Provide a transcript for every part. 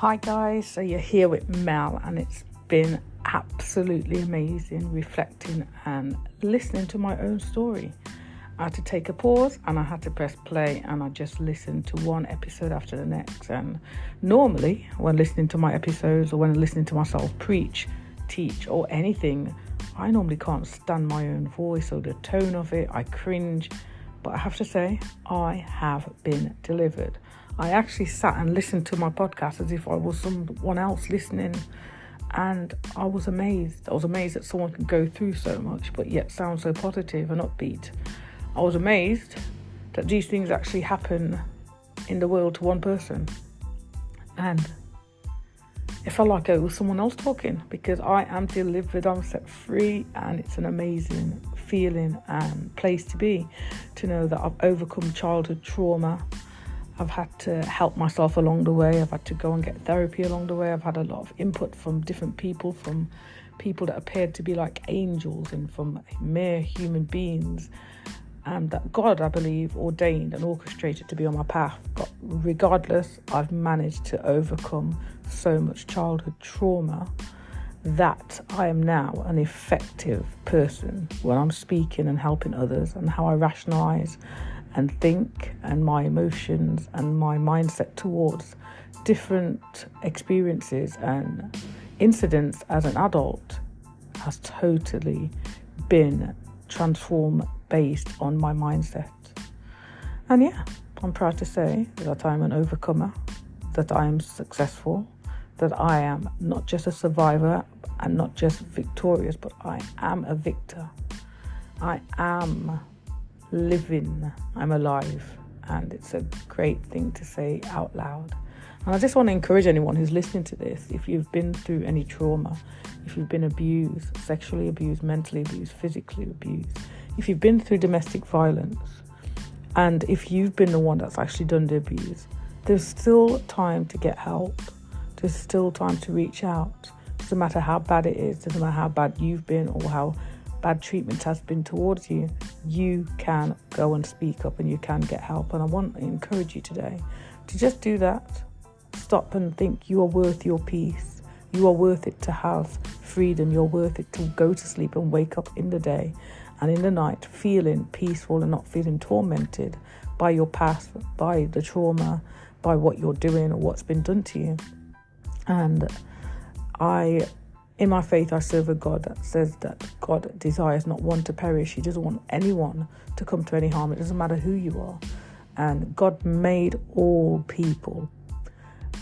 Hi guys, so you're here with Mel, and it's been absolutely amazing reflecting and listening to my own story. I had to take a pause and I had to press play, and I just listened to one episode after the next. And normally when listening to my episodes or when listening to myself preach, teach or anything, I normally can't stand my own voice or the tone of it. I cringe, but I have to say I have been delivered. I actually sat and listened to my podcast as if I was someone else listening, and I was amazed. I was amazed that someone can go through so much but yet sound so positive and upbeat. I was amazed that these things actually happen in the world to one person, and it felt like it was someone else talking, because I am delivered, I'm set free, and it's an amazing feeling and place to be, to know that I've overcome childhood trauma. I've had to help myself along the way. I've had to go and get therapy along the way. I've had a lot of input from different people, from people that appeared to be like angels and from mere human beings, and that God, I believe, ordained and orchestrated to be on my path. But regardless, I've managed to overcome so much childhood trauma that I am now an effective person when I'm speaking and helping others, and how I rationalise and think, and my emotions and my mindset towards different experiences and incidents as an adult has totally been transformed based on my mindset. And yeah, I'm proud to say that I'm an overcomer, that I am successful, that I am not just a survivor and not just victorious, but I am a victor. I am living, I'm alive, and it's a great thing to say out loud. And I just want to encourage anyone who's listening to this, if you've been through any trauma, if you've been abused, sexually abused, mentally abused, physically abused, if you've been through domestic violence, and if you've been the one that's actually done the abuse, there's still time to get help. There's still time to reach out. Doesn't matter how bad it is, doesn't matter how bad you've been or how bad treatment has been towards you, you can go and speak up and you can get help. And I want to encourage you today to just do that. Stop and think you are worth your peace. You are worth it to have freedom. You're worth it to go to sleep and wake up in the day and in the night feeling peaceful and not feeling tormented by your past, by the trauma, by what you're doing or what's been done to you. And in my faith, I serve a God that says that God desires not one to perish. He doesn't want anyone to come to any harm. It doesn't matter who you are. And God made all people.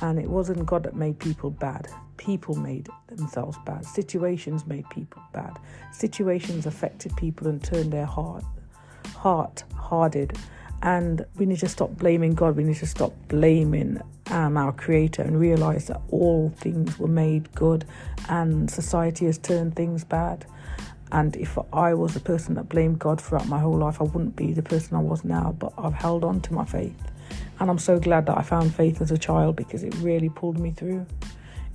And it wasn't God that made people bad. People made themselves bad. Situations made people bad. Situations affected people and turned their heart-hearted. And we need to stop blaming God. We need to stop blaming our Creator and realise that all things were made good and society has turned things bad. And if I was the person that blamed God throughout my whole life, I wouldn't be the person I was now. But I've held on to my faith. And I'm so glad that I found faith as a child, because it really pulled me through.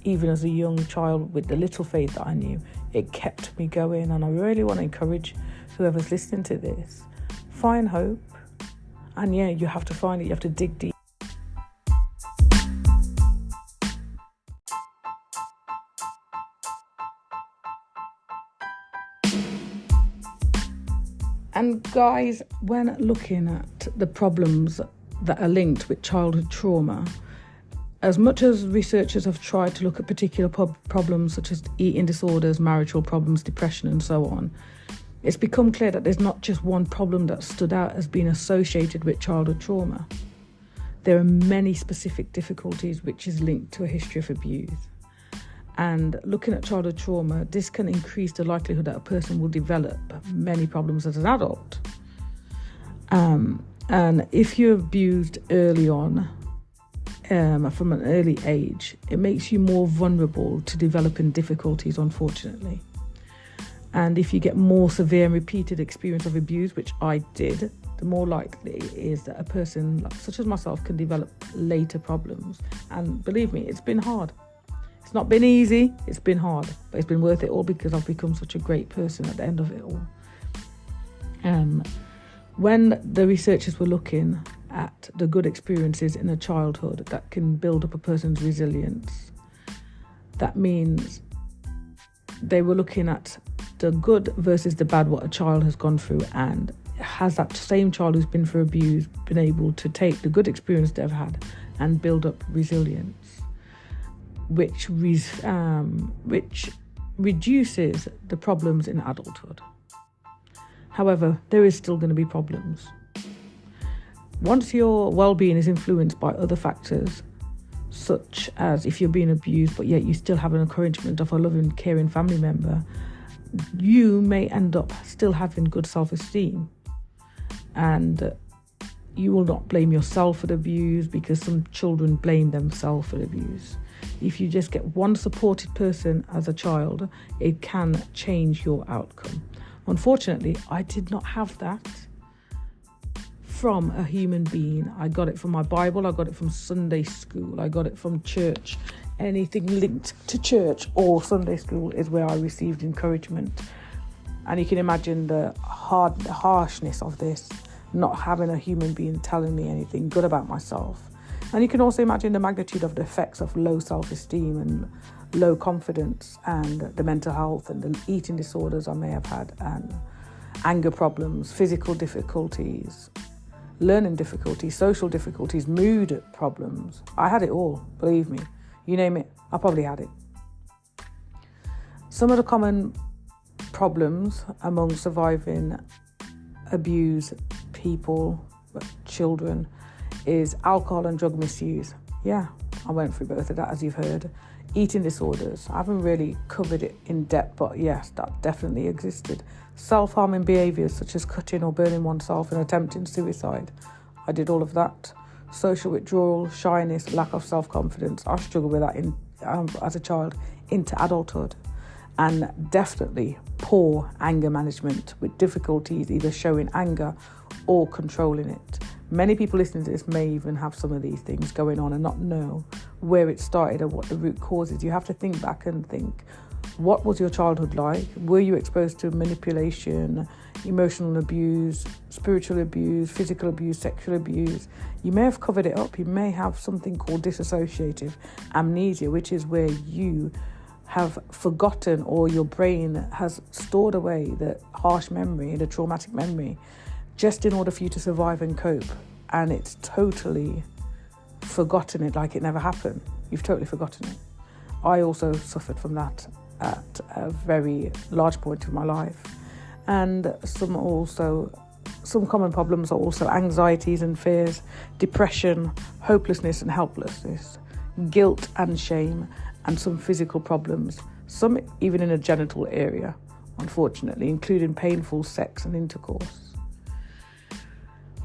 Even as a young child, with the little faith that I knew, it kept me going. And I really want to encourage whoever's listening to this, find hope. And yeah, you have to find it. You have to dig deep. And guys, when looking at the problems that are linked with childhood trauma, as much as researchers have tried to look at particular problems such as eating disorders, marital problems, depression and so on, it's become clear that there's not just one problem that stood out as being associated with childhood trauma. There are many specific difficulties which is linked to a history of abuse. And looking at childhood trauma, this can increase the likelihood that a person will develop many problems as an adult. And if you're abused early on, from an early age, it makes you more vulnerable to developing difficulties, unfortunately. And if you get more severe and repeated experience of abuse, which I did, the more likely it is that a person such as myself can develop later problems. And believe me, it's been hard. It's not been easy, it's been hard, but it's been worth it all, because I've become such a great person at the end of it all. When the researchers were looking at the good experiences in a childhood that can build up a person's resilience. That means they were looking at the good versus the bad, what a child has gone through, and has that same child who's been through abuse been able to take the good experience they've had and build up resilience, which reduces the problems in adulthood. However, there is still going to be problems. Once your well-being is influenced by other factors, such as if you're being abused but yet you still have an encouragement of a loving, caring family member, you may end up still having good self-esteem, and you will not blame yourself for the abuse, because some children blame themselves for the abuse. If you just get one supported person as a child, it can change your outcome. Unfortunately, I did not have that from a human being. I got it from my Bible, I got it from Sunday school, I got it from church. Anything linked to church or Sunday school is where I received encouragement. And you can imagine the harshness of this, not having a human being telling me anything good about myself. And you can also imagine the magnitude of the effects of low self-esteem and low confidence, and the mental health and the eating disorders I may have had, and anger problems, physical difficulties, learning difficulties, social difficulties, mood problems. I had it all, believe me. You name it, I probably had it. Some of the common problems among surviving abuse people, children, is alcohol and drug misuse. Yeah, I went through both of that, as you've heard. Eating disorders. I haven't really covered it in depth, but yes, that definitely existed. Self-harming behaviours such as cutting or burning oneself and attempting suicide. I did all of that. Social withdrawal, shyness, lack of self-confidence. I struggled with that as a child into adulthood. And definitely poor anger management, with difficulties either showing anger or controlling it. Many people listening to this may even have some of these things going on and not know where it started or what the root cause is. You have to think back and think, what was your childhood like? Were you exposed to manipulation, emotional abuse, spiritual abuse, physical abuse, sexual abuse? You may have covered it up. You may have something called dissociative amnesia, which is where you have forgotten, or your brain has stored away the harsh memory, the traumatic memory, just in order for you to survive and cope. And it's totally forgotten it like it never happened. You've totally forgotten it. I also suffered from that at a very large point in my life. And some common problems are also anxieties and fears, depression, hopelessness and helplessness, guilt and shame, and some physical problems, some even in a genital area, unfortunately, including painful sex and intercourse.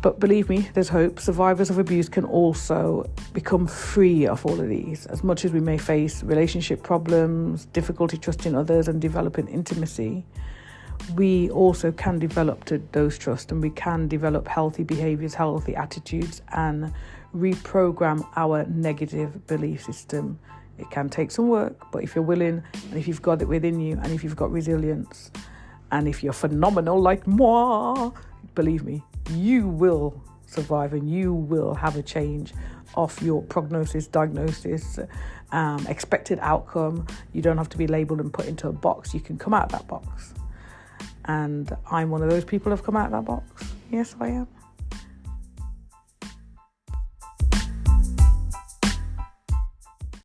But believe me, there's hope. Survivors of abuse can also become free of all of these. As much as we may face relationship problems, difficulty trusting others and developing intimacy, we also can develop those trust, and we can develop healthy behaviours, healthy attitudes, and reprogram our negative belief system. It can take some work, but if you're willing, and if you've got it within you, and if you've got resilience, and if you're phenomenal like moi, believe me, you will survive and you will have a change of your prognosis, diagnosis, expected outcome. You don't have to be labelled and put into a box. You can come out of that box. And I'm one of those people who've come out of that box. Yes, I am.